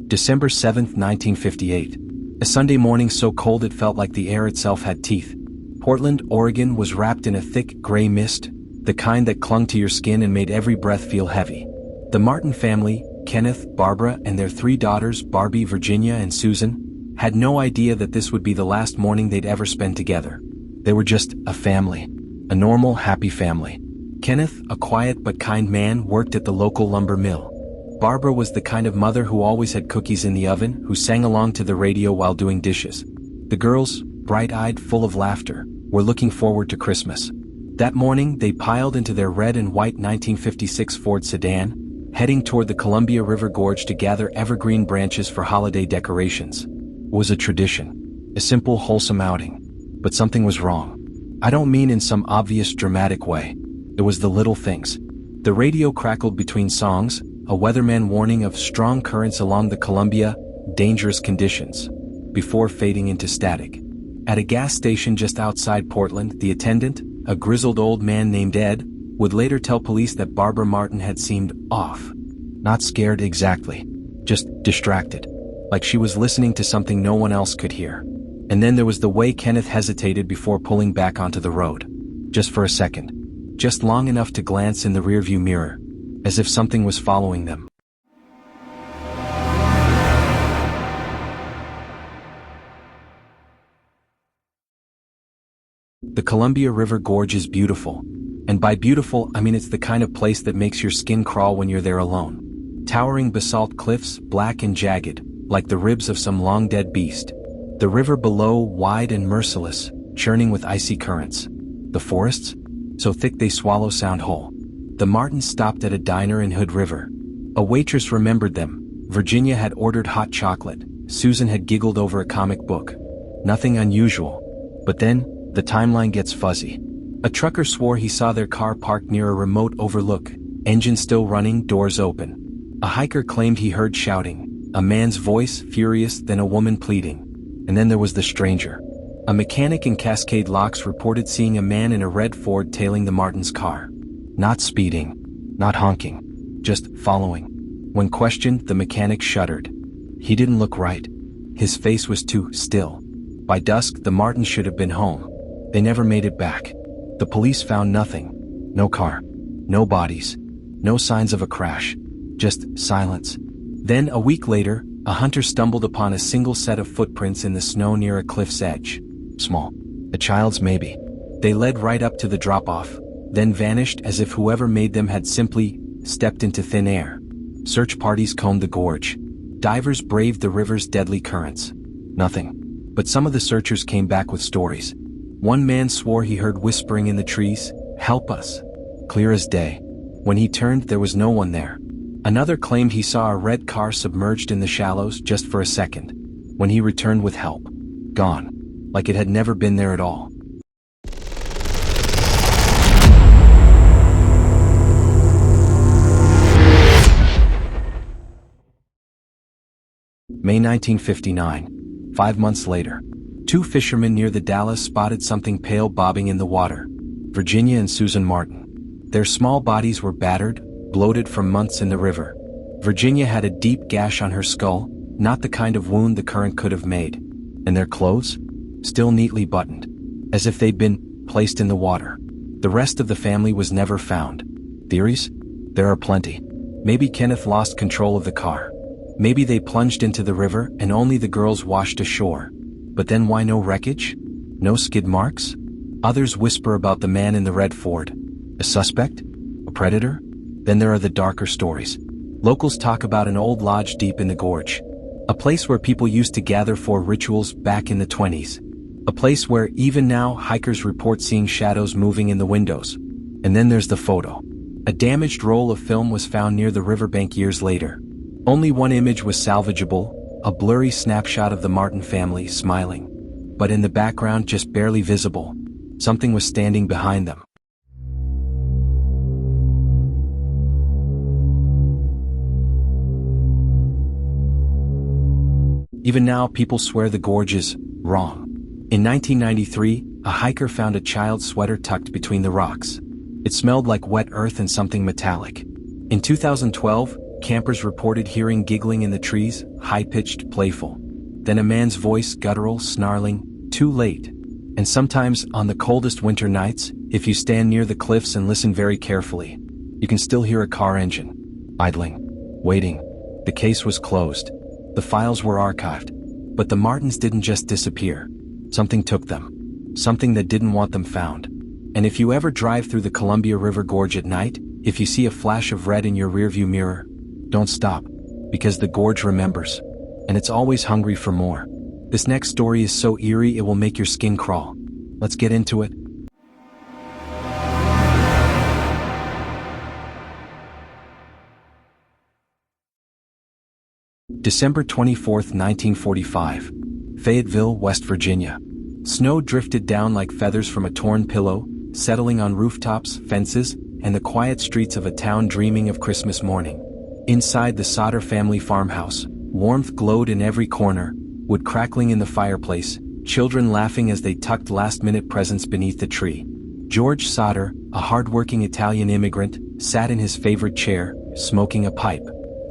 December 7, 1958. A Sunday morning so cold it felt like the air itself had teeth. Portland, Oregon was wrapped in a thick, gray mist, the kind that clung to your skin and made every breath feel heavy. The Martin family, Kenneth, Barbara, and their 3 daughters, Barbie, Virginia, and Susan, had no idea that this would be the last morning they'd ever spend together. They were just a family. A normal, happy family. Kenneth, a quiet but kind man, worked at the local lumber mill. Barbara was the kind of mother who always had cookies in the oven, who sang along to the radio while doing dishes. The girls, bright-eyed, full of laughter, were looking forward to Christmas. That morning, they piled into their red and white 1956 Ford sedan, heading toward the Columbia River Gorge to gather evergreen branches for holiday decorations. It was a tradition. A simple, wholesome outing. But something was wrong. I don't mean in some obvious, dramatic way. It was the little things. The radio crackled between songs, a weatherman warning of strong currents along the Columbia, dangerous conditions, before fading into static. At a gas station just outside Portland, the attendant, a grizzled old man named Ed, would later tell police that Barbara Martin had seemed off. Not scared exactly, just distracted, like she was listening to something no one else could hear. And then there was the way Kenneth hesitated before pulling back onto the road. Just for a second. Just long enough to glance in the rearview mirror, as if something was following them. The Columbia River Gorge is beautiful. And by beautiful, I mean it's the kind of place that makes your skin crawl when you're there alone. Towering basalt cliffs, black and jagged, like the ribs of some long-dead beast. The river below, wide and merciless, churning with icy currents. The forests, so thick they swallow sound whole. The Martins stopped at a diner in Hood River. A waitress remembered them. Virginia had ordered hot chocolate. Susan had giggled over a comic book. Nothing unusual. But then, the timeline gets fuzzy. A trucker swore he saw their car parked near a remote overlook, engine still running, doors open. A hiker claimed he heard shouting, a man's voice, furious, then a woman pleading. And then there was the stranger. A mechanic in Cascade Locks reported seeing a man in a red Ford tailing the Martins' car. Not speeding. Not honking. Just following. When questioned, the mechanic shuddered. He didn't look right. His face was too still. By dusk, the Martins should have been home. They never made it back. The police found nothing. No car. No bodies. No signs of a crash. Just silence. Then, a week later, a hunter stumbled upon a single set of footprints in the snow near a cliff's edge. Small. A child's maybe. They led right up to the drop-off, then vanished as if whoever made them had simply stepped into thin air. Search parties combed the gorge. Divers braved the river's deadly currents. Nothing. But some of the searchers came back with stories. One man swore he heard whispering in the trees, "Help us." Clear as day. When he turned, there was no one there. Another claimed he saw a red car submerged in the shallows just for a second. When he returned with help, gone. Like it had never been there at all. May 1959. 5 months later. 2 fishermen near the Dalles spotted something pale bobbing in the water. Virginia and Susan Martin. Their small bodies were battered, bloated from months in the river. Virginia had a deep gash on her skull, not the kind of wound the current could have made. And their clothes? Still neatly buttoned. As if they'd been placed in the water. The rest of the family was never found. Theories? There are plenty. Maybe Kenneth lost control of the car. Maybe they plunged into the river and only the girls washed ashore. But then why no wreckage? No skid marks? Others whisper about the man in the red Ford. A suspect? A predator? Then there are the darker stories. Locals talk about an old lodge deep in the gorge. A place where people used to gather for rituals back in the 20s. A place where, even now, hikers report seeing shadows moving in the windows. And then there's the photo. A damaged roll of film was found near the riverbank years later. Only one image was salvageable, a blurry snapshot of the Martin family smiling. But in the background, just barely visible, something was standing behind them. Even now, people swear the gorge is wrong. In 1993, a hiker found a child's sweater tucked between the rocks. It smelled like wet earth and something metallic. In 2012, campers reported hearing giggling in the trees, high-pitched, playful. Then a man's voice, guttural, snarling, "Too late." And sometimes, on the coldest winter nights, if you stand near the cliffs and listen very carefully, you can still hear a car engine, idling, waiting. The case was closed. The files were archived. But the Martins didn't just disappear. Something took them. Something that didn't want them found. And if you ever drive through the Columbia River Gorge at night, if you see a flash of red in your rearview mirror, don't stop. Because the gorge remembers. And it's always hungry for more. This next story is so eerie it will make your skin crawl. Let's get into it. December 24, 1945. Fayetteville, West Virginia. Snow drifted down like feathers from a torn pillow, settling on rooftops, fences, and the quiet streets of a town dreaming of Christmas morning. Inside the Sauter family farmhouse, warmth glowed in every corner, wood crackling in the fireplace, children laughing as they tucked last-minute presents beneath the tree. George Sauter, a hard-working Italian immigrant, sat in his favorite chair, smoking a pipe.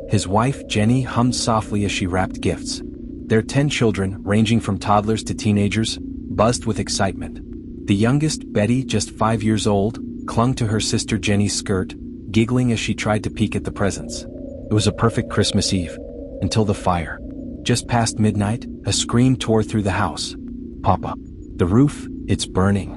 His wife, Jenny, hummed softly as she wrapped gifts. Their 10 children, ranging from toddlers to teenagers, buzzed with excitement. The youngest, Betty, just 5 years old, clung to her sister Jenny's skirt, giggling as she tried to peek at the presents. It was a perfect Christmas Eve, until the fire. Just past midnight, a scream tore through the house. "Papa. The roof, it's burning."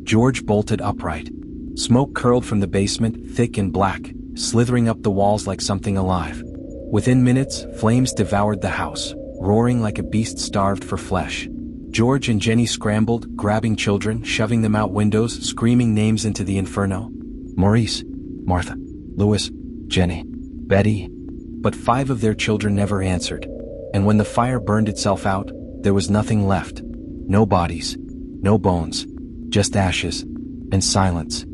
George bolted upright. Smoke curled from the basement, thick and black, slithering up the walls like something alive. Within minutes, flames devoured the house, roaring like a beast starved for flesh. George and Jenny scrambled, grabbing children, shoving them out windows, screaming names into the inferno. Maurice, Martha, Louis, Jenny, Betty. But 5 of their children never answered. And when the fire burned itself out, there was nothing left. No bodies, no bones, just ashes and silence.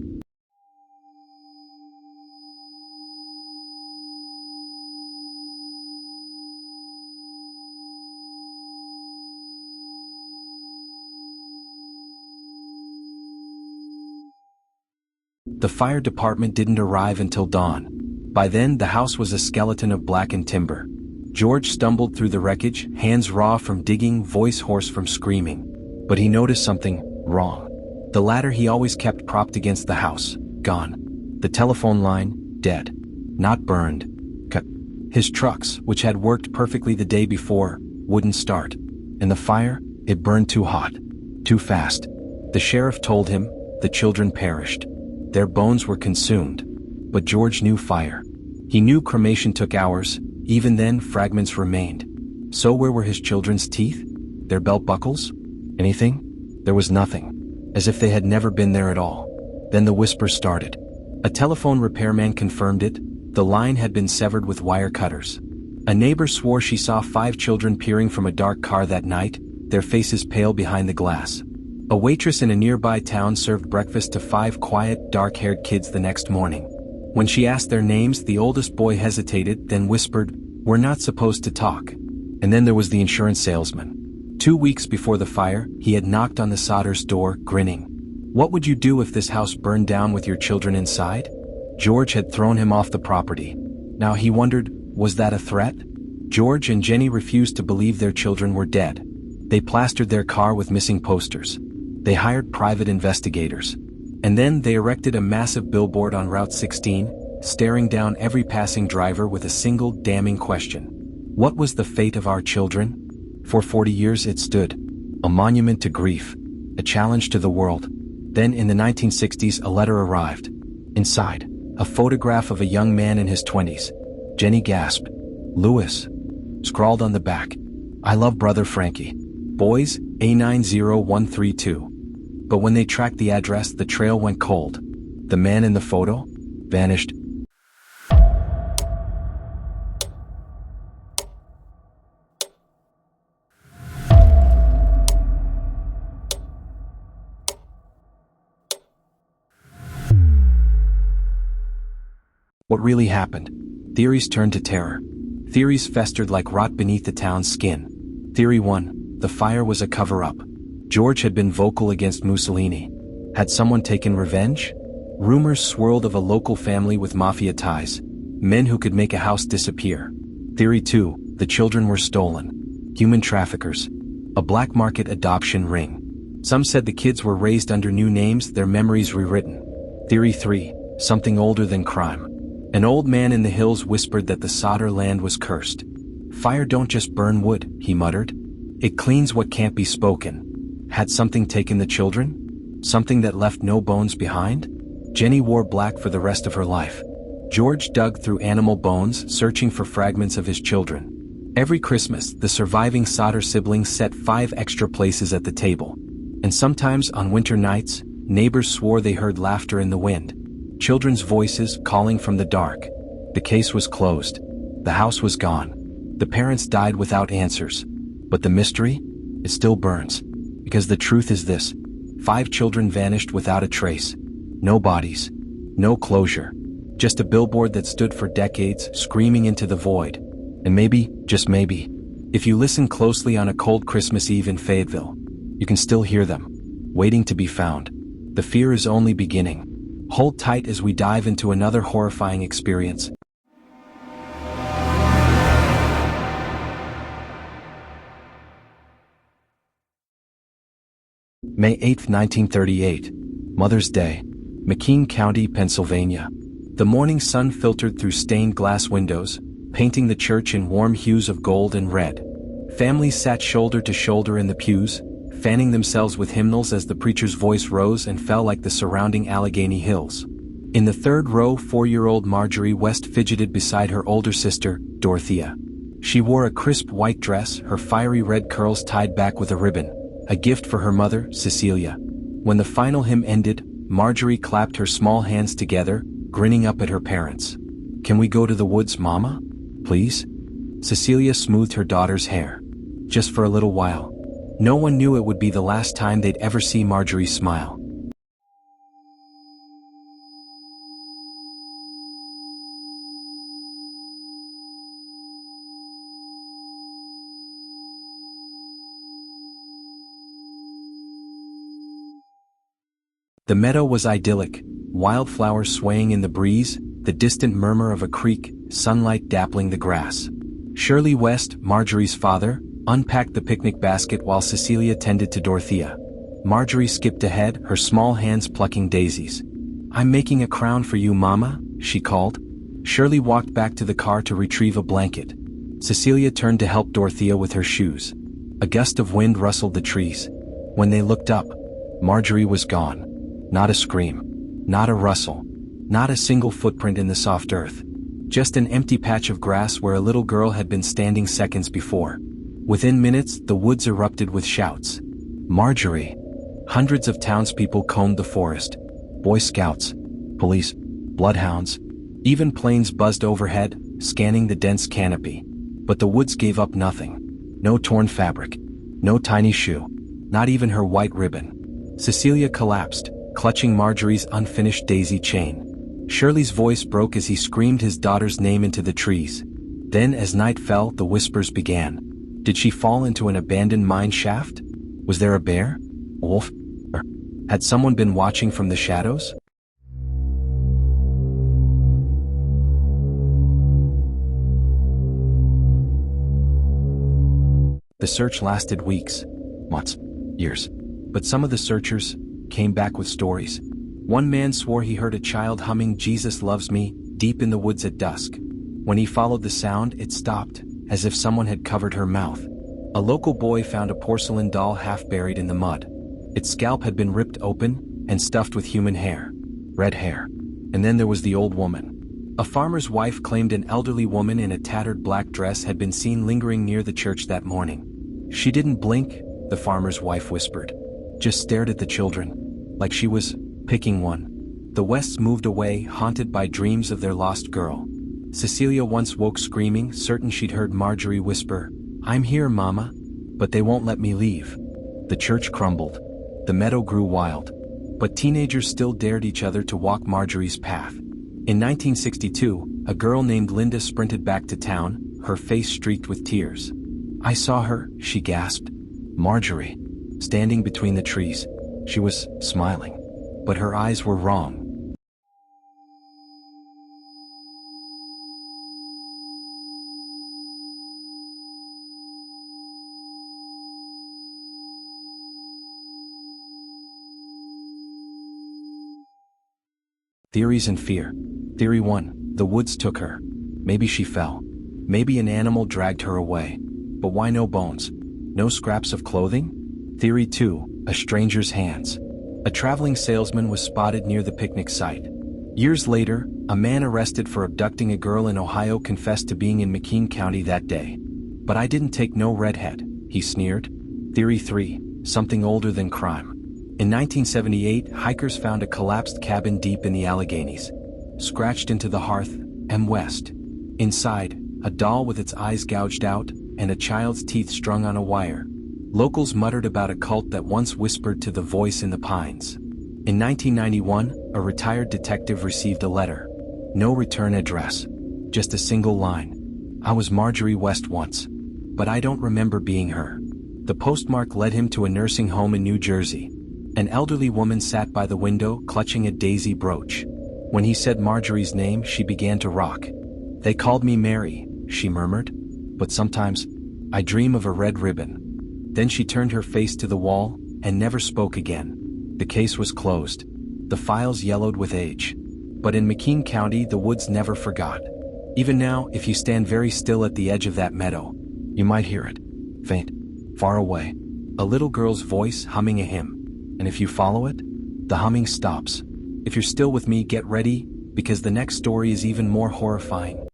The fire department didn't arrive until dawn. By then, the house was a skeleton of blackened timber. George stumbled through the wreckage, hands raw from digging, voice hoarse from screaming. But he noticed something wrong. The ladder he always kept propped against the house, gone. The telephone line, dead. Not burned, cut. His trucks, which had worked perfectly the day before, wouldn't start. And the fire, it burned too hot, too fast. The sheriff told him, the children perished. Their bones were consumed. But George knew fire. He knew cremation took hours. Even then, fragments remained. So where were his children's teeth? Their belt buckles? Anything? There was nothing. As if they had never been there at all. Then the whispers started. A telephone repairman confirmed it. The line had been severed with wire cutters. A neighbor swore she saw 5 children peering from a dark car that night, their faces pale behind the glass. A waitress in a nearby town served breakfast to 5 quiet, dark-haired kids the next morning. When she asked their names, the oldest boy hesitated, then whispered, "We're not supposed to talk." And then there was the insurance salesman. 2 weeks before the fire, he had knocked on the Sauter's door, grinning. What would you do if this house burned down with your children inside? George had thrown him off the property. Now he wondered, was that a threat? George and Jenny refused to believe their children were dead. They plastered their car with missing posters. They hired private investigators. And then they erected a massive billboard on Route 16, staring down every passing driver with a single damning question. What was the fate of our children? For 40 years it stood. A monument to grief. A challenge to the world. Then in the 1960s a letter arrived. Inside, a photograph of a young man in his 20s. Jenny gasped. Louis. Scrawled on the back. I love brother Frankie. Boys, A90132. But when they tracked the address, the trail went cold. The man in the photo vanished. What really happened? Theories turned to terror. Theories festered like rot beneath the town's skin. Theory 1. The fire was a cover-up. George had been vocal against Mussolini. Had someone taken revenge? Rumors swirled of a local family with mafia ties. Men who could make a house disappear. Theory 2, the children were stolen. Human traffickers. A black market adoption ring. Some said the kids were raised under new names, their memories rewritten. Theory 3, something older than crime. An old man in the hills whispered that the Sodder land was cursed. Fire don't just burn wood, he muttered. It cleans what can't be spoken. Had something taken the children? Something that left no bones behind? Jenny wore black for the rest of her life. George dug through animal bones, searching for fragments of his children. Every Christmas, the surviving Sodder siblings set 5 extra places at the table. And sometimes, on winter nights, neighbors swore they heard laughter in the wind. Children's voices calling from the dark. The case was closed. The house was gone. The parents died without answers. But the mystery? It still burns. Because the truth is this: 5 children vanished without a trace. No bodies. No closure. Just a billboard that stood for decades, screaming into the void. And maybe, just maybe, if you listen closely on a cold Christmas Eve in Fayetteville, you can still hear them, waiting to be found. The fear is only beginning. Hold tight as we dive into another horrifying experience. May 8, 1938. Mother's Day. McKean County, Pennsylvania. The morning sun filtered through stained glass windows, painting the church in warm hues of gold and red. Families sat shoulder to shoulder in the pews, fanning themselves with hymnals as the preacher's voice rose and fell like the surrounding Allegheny Hills. In the third row, 4-year-old Marjorie West fidgeted beside her older sister, Dorothea. She wore a crisp white dress, her fiery red curls tied back with a ribbon, a gift for her mother, Cecilia. When the final hymn ended, Marjorie clapped her small hands together, grinning up at her parents. "Can we go to the woods, Mama? Please?" Cecilia smoothed her daughter's hair. Just for a little while. No one knew it would be the last time they'd ever see Marjorie smile. The meadow was idyllic, wildflowers swaying in the breeze, the distant murmur of a creek, sunlight dappling the grass. Shirley West, Marjorie's father, unpacked the picnic basket while Cecilia tended to Dorothea. Marjorie skipped ahead, her small hands plucking daisies. "I'm making a crown for you, Mama," she called. Shirley walked back to the car to retrieve a blanket. Cecilia turned to help Dorothea with her shoes. A gust of wind rustled the trees. When they looked up, Marjorie was gone. Not a scream. Not a rustle. Not a single footprint in the soft earth. Just an empty patch of grass where a little girl had been standing seconds before. Within minutes, the woods erupted with shouts. "Marjorie!" Hundreds of townspeople combed the forest. Boy Scouts, police, bloodhounds. Even planes buzzed overhead, scanning the dense canopy. But the woods gave up nothing. No torn fabric. No tiny shoe. Not even her white ribbon. Cecilia collapsed, clutching Marjorie's unfinished daisy chain. Shirley's voice broke as he screamed his daughter's name into the trees. Then, as night fell, the whispers began. Did she fall into an abandoned mine shaft? Was there a bear? A wolf? Or had someone been watching from the shadows? The search lasted weeks, months, years. But some of the searchers came back with stories. One man swore he heard a child humming "Jesus Loves Me" deep in the woods at dusk. When he followed the sound, it stopped, as if someone had covered her mouth. A local boy found a porcelain doll half buried in the mud. Its scalp had been ripped open and stuffed with human hair. Red hair. And then there was the old woman. A farmer's wife claimed an elderly woman in a tattered black dress had been seen lingering near the church that morning. She didn't blink, the farmer's wife whispered. Just stared at the children, like she was picking one. The Wests moved away, haunted by dreams of their lost girl. Cecilia once woke screaming, certain she'd heard Marjorie whisper, "I'm here, Mama," but they won't let me leave. The church crumbled. The meadow grew wild. But teenagers still dared each other to walk Marjorie's path. In 1962, a girl named Linda sprinted back to town, her face streaked with tears. "I saw her," she gasped. Marjorie. Standing between the trees. She was smiling. But her eyes were wrong. Theories and fear. Theory 1. The woods took her. Maybe she fell. Maybe an animal dragged her away. But why no bones? No scraps of clothing? Theory 2. A stranger's hands. A traveling salesman was spotted near the picnic site. Years later, a man arrested for abducting a girl in Ohio confessed to being in McKean County that day. But I didn't take no redhead, he sneered. Theory 3. Something older than crime. In 1978, hikers found a collapsed cabin deep in the Alleghenies. Scratched into the hearth, M. West. Inside, a doll with its eyes gouged out, and a child's teeth strung on a wire. Locals muttered about a cult that once whispered to the voice in the pines. In 1991, a retired detective received a letter. No return address. Just a single line. I was Marjorie West once. But I don't remember being her. The postmark led him to a nursing home in New Jersey. An elderly woman sat by the window, clutching a daisy brooch. When he said Marjorie's name, she began to rock. They called me Mary, she murmured. But sometimes, I dream of a red ribbon. Then she turned her face to the wall, and never spoke again. The case was closed. The files yellowed with age. But in McKean County, the woods never forgot. Even now, if you stand very still at the edge of that meadow, you might hear it. Faint. Far away. A little girl's voice humming a hymn. And if you follow it, the humming stops. If you're still with me, get ready, because the next story is even more horrifying.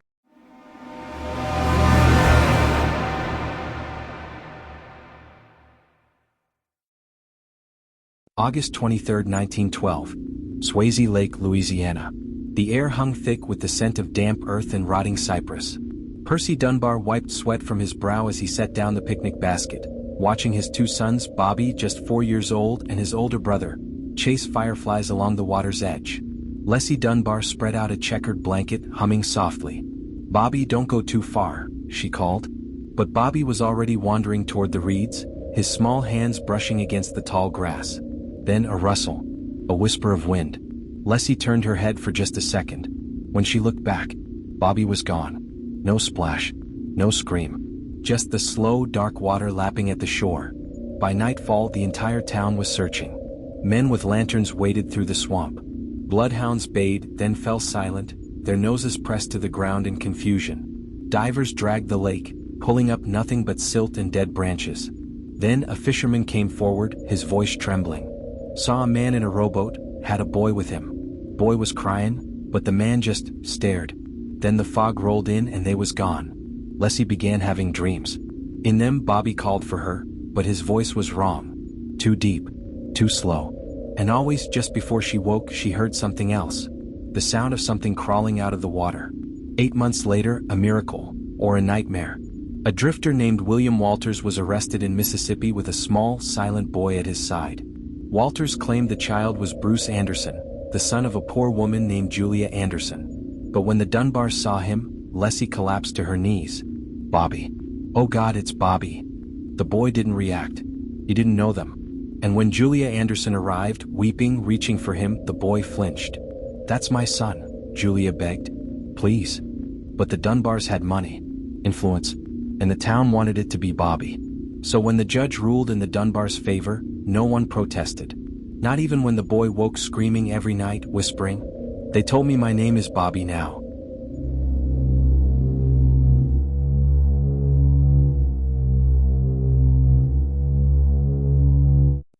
August 23, 1912. Swayze Lake, Louisiana. The air hung thick with the scent of damp earth and rotting cypress. Percy Dunbar wiped sweat from his brow as he set down the picnic basket, watching his two sons, Bobby, just 4 years old, and his older brother, chase fireflies along the water's edge. Leslie Dunbar spread out a checkered blanket, humming softly. Bobby, don't go too far, she called. But Bobby was already wandering toward the reeds, his small hands brushing against the tall grass. Then a rustle, a whisper of wind. Leslie turned her head for just a second. When she looked back, Bobby was gone. No splash, no scream. Just the slow, dark water lapping at the shore. By nightfall, the entire town was searching. Men with lanterns waded through the swamp. Bloodhounds bayed, then fell silent, their noses pressed to the ground in confusion. Divers dragged the lake, pulling up nothing but silt and dead branches. Then a fisherman came forward, his voice trembling. Saw a man in a rowboat, had a boy with him. Boy was crying, but the man just stared. Then the fog rolled in and they was gone. Leslie began having dreams. In them Bobby called for her, but his voice was wrong. Too deep, too slow. And always just before she woke she heard something else. The sound of something crawling out of the water. 8 months later, a miracle, or a nightmare. A drifter named William Walters was arrested in Mississippi with a small, silent boy at his side. Walters claimed the child was Bruce Anderson, the son of a poor woman named Julia Anderson. But when the Dunbars saw him, Leslie collapsed to her knees. Bobby. Oh God, it's Bobby. The boy didn't react. He didn't know them. And when Julia Anderson arrived, weeping, reaching for him, the boy flinched. That's my son, Julia begged. Please. But the Dunbars had money, influence, and the town wanted it to be Bobby. So when the judge ruled in the Dunbars' favor, no one protested. Not even when the boy woke screaming every night, whispering, "They told me my name is Bobby now."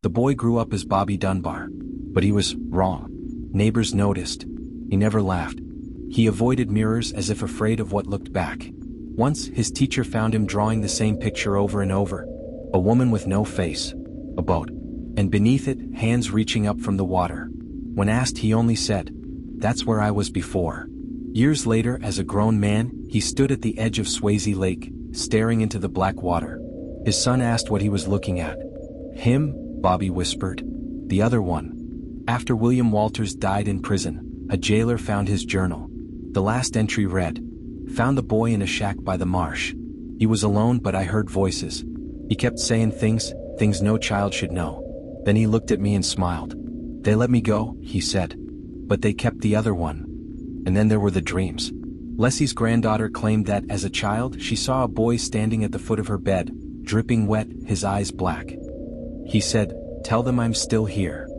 The boy grew up as Bobby Dunbar. But he was wrong. Neighbors noticed. He never laughed. He avoided mirrors as if afraid of what looked back. Once, his teacher found him drawing the same picture over and over. A woman with no face. A boat. And beneath it, hands reaching up from the water. When asked, he only said, "That's where I was before." Years later, as a grown man, he stood at the edge of Swayze Lake, staring into the black water. His son asked what he was looking at. "Him," Bobby whispered. "The other one." After William Walters died in prison, a jailer found his journal. The last entry read, "Found the boy in a shack by the marsh. He was alone, but I heard voices. He kept saying things no child should know. Then he looked at me and smiled. They let me go," he said. "But they kept the other one." And then there were the dreams. Leslie's granddaughter claimed that, as a child, she saw a boy standing at the foot of her bed, dripping wet, his eyes black. He said, "Tell them I'm still here."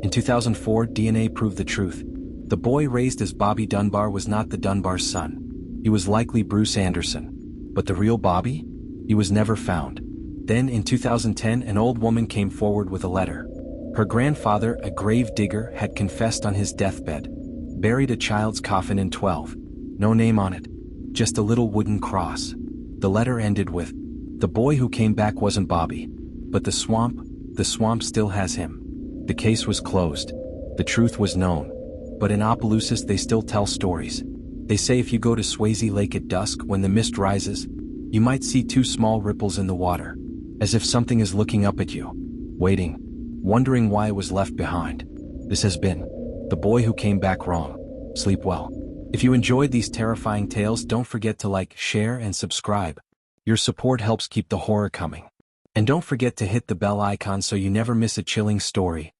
In 2004, DNA proved the truth. The boy raised as Bobby Dunbar was not the Dunbar's son. He was likely Bruce Anderson. But the real Bobby? He was never found. Then in 2010, an old woman came forward with a letter. Her grandfather, a grave digger, had confessed on his deathbed. Buried a child's coffin in 12. No name on it. Just a little wooden cross. The letter ended with, "The boy who came back wasn't Bobby. But the swamp still has him." The case was closed. The truth was known. But in Opelousas they still tell stories. They say if you go to Swayze Lake at dusk when the mist rises, you might see two small ripples in the water. As if something is looking up at you. Waiting. Wondering why it was left behind. This has been The Boy Who Came Back Wrong. Sleep well. If you enjoyed these terrifying tales, don't forget to like, share, and subscribe. Your support helps keep the horror coming. And don't forget to hit the bell icon so you never miss a chilling story.